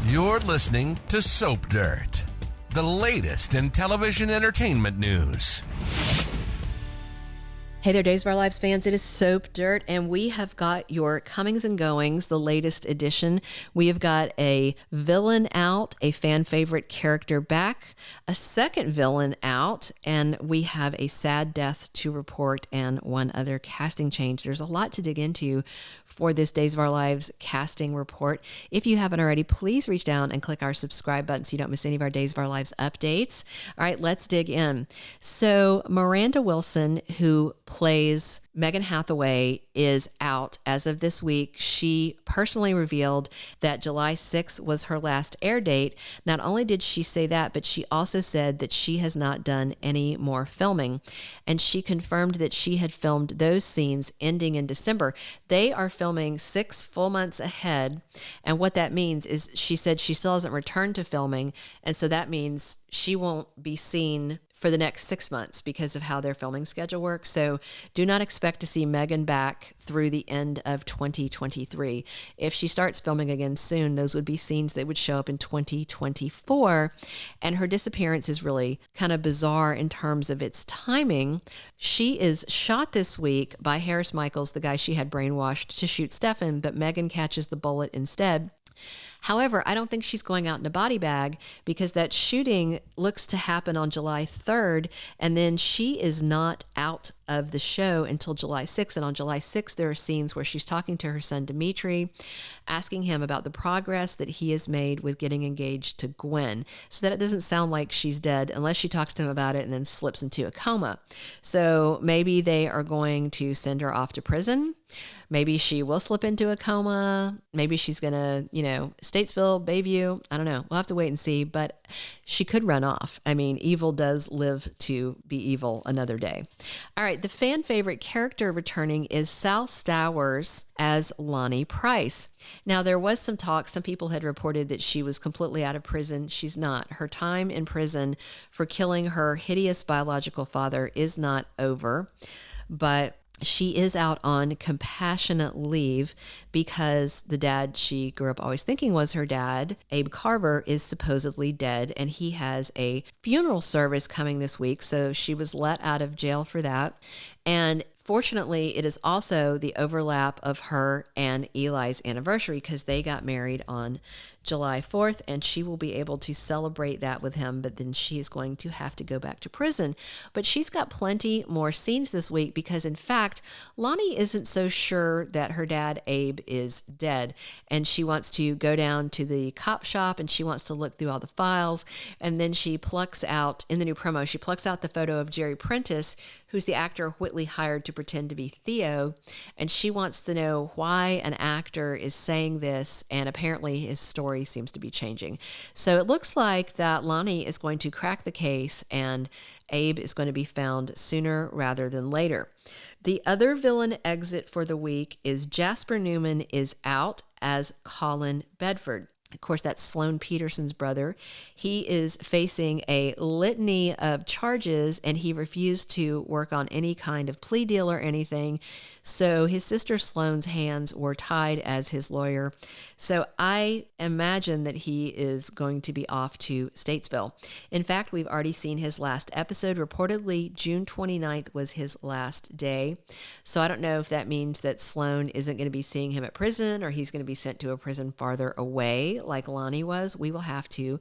You're listening to Soap Dirt, the latest in television entertainment news. Hey there, Days of Our Lives fans. It is Soap Dirt, and we have got your comings and goings, the latest edition. We have got a villain out, a fan favorite character back, a second villain out, and we have a sad death to report and one other casting change. There's a lot to dig into for this Days of Our Lives casting report. If you haven't already, please reach down and click our subscribe button so you don't miss any of our Days of Our Lives updates. All right, let's dig in. So Miranda Wilson, who plays Megan Hathaway, is out as of this week. She personally revealed that July 6th was her last air date. Not only did she say that, but she also said that she has not done any more filming. And she confirmed that she had filmed those scenes ending in December. They are filming 6 full months ahead. And what that means is she said she still hasn't returned to filming. And so that means she won't be seen for the next 6 months because of how their filming schedule works. So do not expect to see Megan back through the end of 2023. If she starts filming again soon, those would be scenes that would show up in 2024. And her disappearance is really kind of bizarre in terms of its timing. She is shot this week by Harris Michaels, the guy she had brainwashed to shoot Stefan, but Megan catches the bullet instead. However, I don't think she's going out in a body bag because that shooting looks to happen on July 3rd, and then she is not out of the show until July 6th. And on July 6th, there are scenes where she's talking to her son, Dimitri, asking him about the progress that he has made with getting engaged to Gwen. So that it doesn't sound like she's dead unless she talks to him about it and then slips into a coma. So maybe they are going to send her off to prison. Maybe she will slip into a coma. Maybe she's going to, Statesville, Bayview. I don't know. We'll have to wait and see. But she could run off. I mean, evil does live to be evil another day. All right. The fan favorite character returning is Sal Stowers as Lani Price. Now, there was some talk. Some people had reported that she was completely out of prison. She's not. Her time in prison for killing her hideous biological father is not over. But she is out on compassionate leave because the dad she grew up always thinking was her dad, Abe Carver, is supposedly dead, and he has a funeral service coming this week, so she was let out of jail for that. And fortunately, it is also the overlap of her and Eli's anniversary because they got married on July 4th, and she will be able to celebrate that with him, but then she is going to have to go back to prison. But she's got plenty more scenes this week because, in fact, Lani isn't so sure that her dad, Abe, is dead, and she wants to go down to the cop shop, and she wants to look through all the files, and then she plucks out, in the new promo, she plucks out the photo of Jerry Prentice, who's the actor Whitley hired to pretend to be Theo, and she wants to know why an actor is saying this, and apparently his story seems to be changing. So it looks like that Lani is going to crack the case and Abe is going to be found sooner rather than later. The other villain exit for the week is Jasper Newman is out as Colin Bedford. Of course, that's Sloane Peterson's brother. He is facing a litany of charges, and he refused to work on any kind of plea deal or anything. So his sister Sloane's hands were tied as his lawyer. So I imagine that he is going to be off to Statesville. In fact, we've already seen his last episode. Reportedly, June 29th was his last day. So I don't know if that means that Sloane isn't going to be seeing him at prison or he's going to be sent to a prison farther away like Lani was. We will have to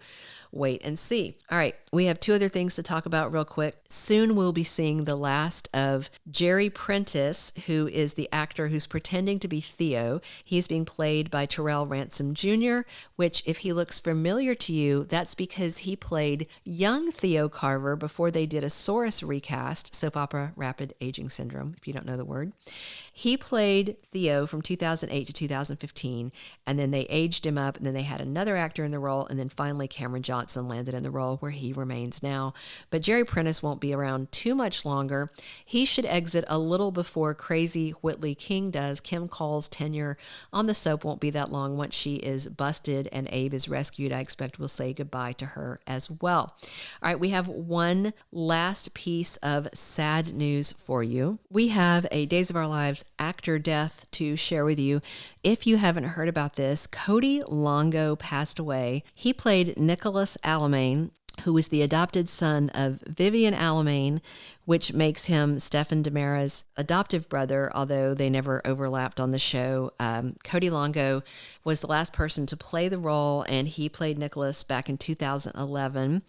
wait and see. All right, we have 2 other things to talk about real quick. Soon we'll be seeing the last of Jerry Prentice, who is the actor who's pretending to be Theo. He's being played by Terrell Ransom Jr., which, if he looks familiar to you, that's because he played young Theo Carver before they did a Saurus recast, soap opera rapid aging syndrome, if you don't know the word. He played Theo from 2008 to 2015, and then they aged him up, and then they had another actor in the role, and then finally Cameron Johnson landed in the role where he remains now. But Jerry Prentice won't be around too much longer. He should exit a little before crazy Whitley King does. Kim Cole's tenure on the soap won't be that long. Once she is busted and Abe is rescued, I expect we'll say goodbye to her as well. All right, we have one last piece of sad news for you. We have a Days of Our Lives actor death to share with you. If you haven't heard about this, Cody Longo passed away. He played Nicholas Alamain, who was the adopted son of Vivian Alamain, which makes him Stephen Demara's adoptive brother, although they never overlapped on the show. Cody Longo was the last person to play the role, and he played Nicholas back in 2011.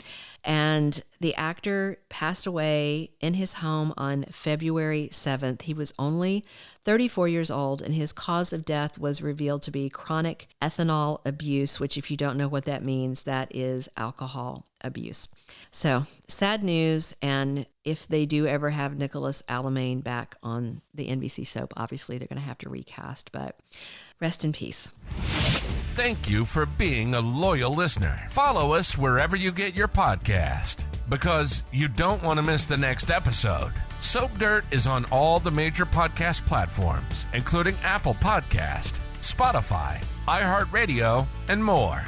And the actor passed away in his home on February 7th. He was only 34 years old, and his cause of death was revealed to be chronic ethanol abuse, which, if you don't know what that means, that is alcohol abuse. So, sad news, and if they do ever have Nicholas Alamain back on the NBC soap, obviously they're going to have to recast, but rest in peace. Thank you for being a loyal listener. Follow us wherever you get your podcast, because you don't want to miss the next episode. Soap Dirt is on all the major podcast platforms, including Apple Podcast, Spotify, iHeartRadio, and more.